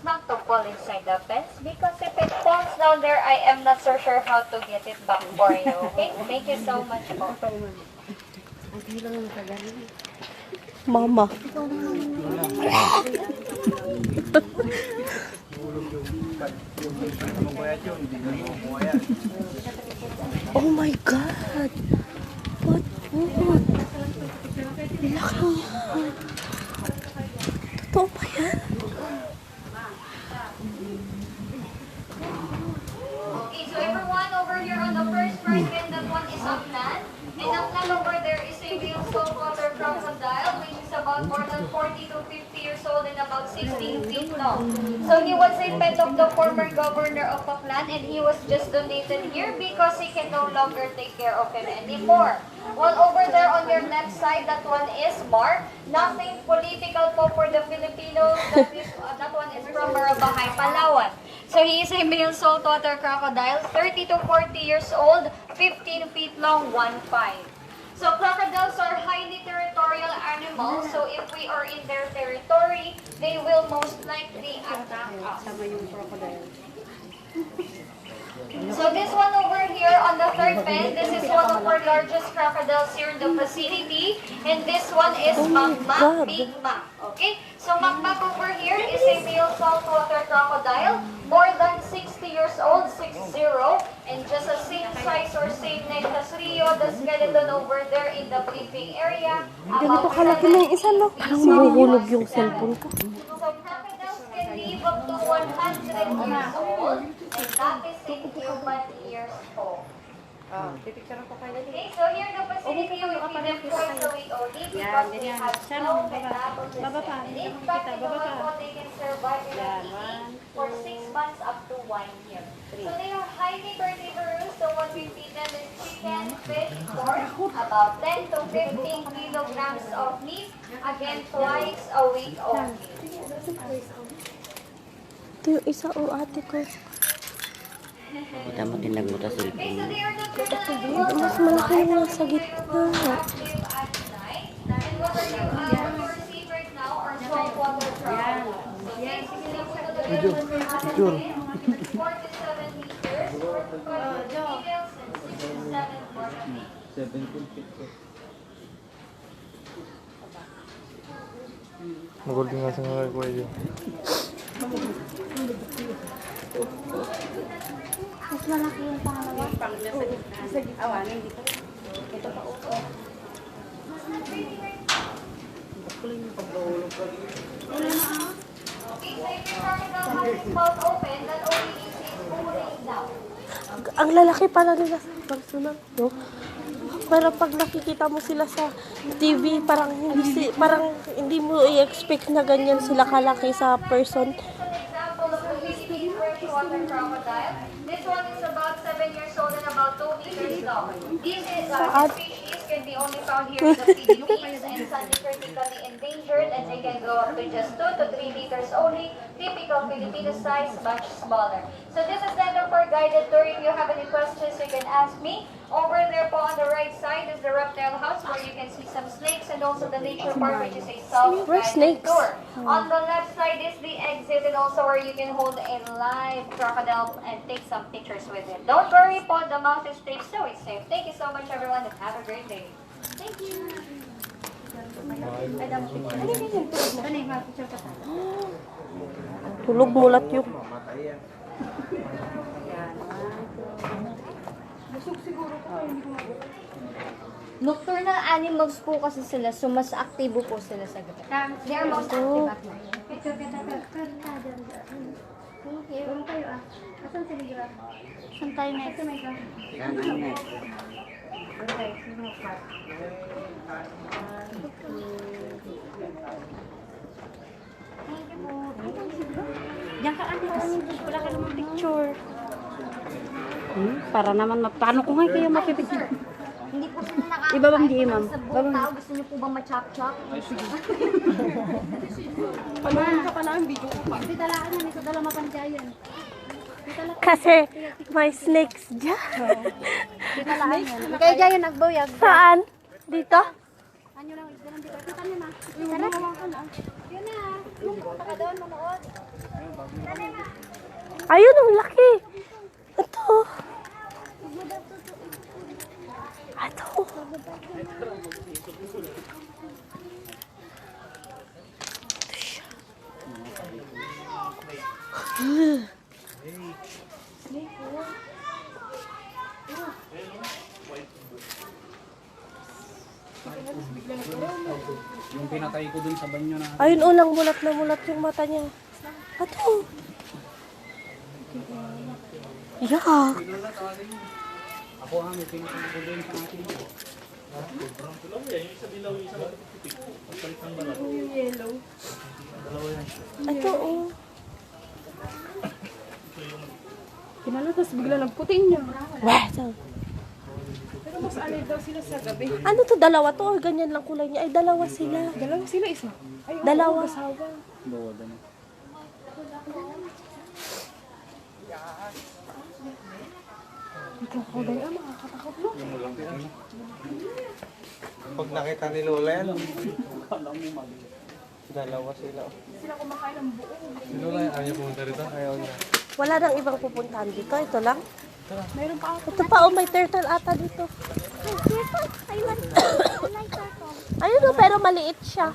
not to fall inside the fence because if it falls down there, I am not so sure how to get it back for you. Okay? Thank you so much po. Mama. Oh my God! What? Laki yan. Totoo ba yan? Okay, so everyone over here on the first right hand, that one is a plan. And the plan over there is a real saltwater crocodile, which is about more than 40 to 50 years old and about 16 feet long. So he was a pet of the former governor of Paklan, and he was just donated here because he can no longer take care of him anymore. While over there on your left side, that one is Mark. Nothing political po for the Filipinos. That one is from Marabahay, Palawan. So he is a male saltwater crocodile, 30 to 40 years old, 15 feet long, 1'5". So crocodiles are highly territorial animals. So if we are in their territory, they will most likely attack us. So this one over here on the third pen, this is one of our largest crocodiles here in the vicinity. And this one is Makmak, Big Mac. Okay? So Makmak over here is a male saltwater crocodile, more than 60 years old, 60, and just the same size or same neck as Rio, the skeleton over there in the briefing area. Ganito kalaki na yung isa, no? Parang mahuhulog yung cellphone ko. So crocodiles can live up to 100 years old, and that is in human years old. Okay, so here in the facility, we feed them twice a week only because they have no metabolism. And in fact, in the one they can survive without eating for 6 months up to 1 year. So they are highly carnivorous, so what we feed them is chicken, fish, pork, about 10 to 15 kilograms of meat, again twice a week only. Ito yung isa o ate ko. Kita mo din nagbuta Okay, cellphone. so they are not Mas malaki yung nasa gitna. active at night. And what are you receive right now are saltwater crocodiles. Okay, so sila po na the 4 to 7 meters, 4 to 5 females, and 6 to 7 for the males. 17 feet. Maguling nga sa mga kuya yun. Mas malaki yung pangalawa. Awanin dito. Ito pa upo. Okay, so if your crocodile has its mouth open, that only means it's cooling down. Ang lalaki pala nila sa personal, no? Pero pag nakikita mo sila sa TV, parang hindi mo i-expect na ganyan sila kalaki sa person. Example of the Philippine freshwater crocodile. This one is about 7 years old and about 2 meters long. This species can be only found here in the Philippines and some is critically endangered, and they can go up to just 2 to 3 meters only. Typical Filipino size, much smaller. So this is the end of our guided tour. If you have any questions, you can ask me. Over there po on the right side is the reptile house where you can see some snakes and also the nature park, which is a Where's self-guided snakes? tour. On the left side is the exit and also where you can hold a live crocodile and take some pictures with it. Don't worry po, the mouth is safe, so it's safe. Thank you so much everyone and have a great day. Thank you. Tulog mulat yung... Nocturnal animals po kasi sila, so mas aktibo po sila sa gabi. They are most active at night. Saan tayo next? Diyan ka ate, kasi wala ka naman picture. Para naman, paano ko nga kayo mapipicture? Hindi po sila nakakain. Iba bang di, ma'am? Sa buong tao, gusto niyo po ba ma-chop-chop? Panood ka pa na ang video ko pa. Hindi talaan yan, ito dala mapantayan. Kasi may snakes dyan. Hindi talaan yan. Kaya dyan yung nagbuyag. Saan? Dito? Ano lang, dalang dito. Kita niyo na. Sarap. Yun na. Yung taka doon, manood. Ayun, ang laki. Ito. Ito. Yung pinatay ko dun sa banyo na. Ayun, ulang mulat na mulat yung mata niya. Ito. Yak. Ako may pinatay ko dun sa akin. Ito, oh. Kinala, tapos bigla nagputin niya. Wah, Pero mas alay daw sila sa gabi. ano to, dalawa to or ganyan lang kulay niya? Ay, dalawa sila. Dalawa sila isa. Ay, oo, Dalawa. kasawa. Bawa dun. Yung crocodile, makakatakot no? Pag nakita ni Lola yan, dalawa sila. Sila kumakain ng buo. Si Lola, ayaw pumunta rito. Ayaw niya. Wala nang ibang pupuntahan dito. Ito lang. Mayroon pa ako. Ito pa, oh, may turtle ata dito. I like turtle. Ayun, oh, pero maliit siya.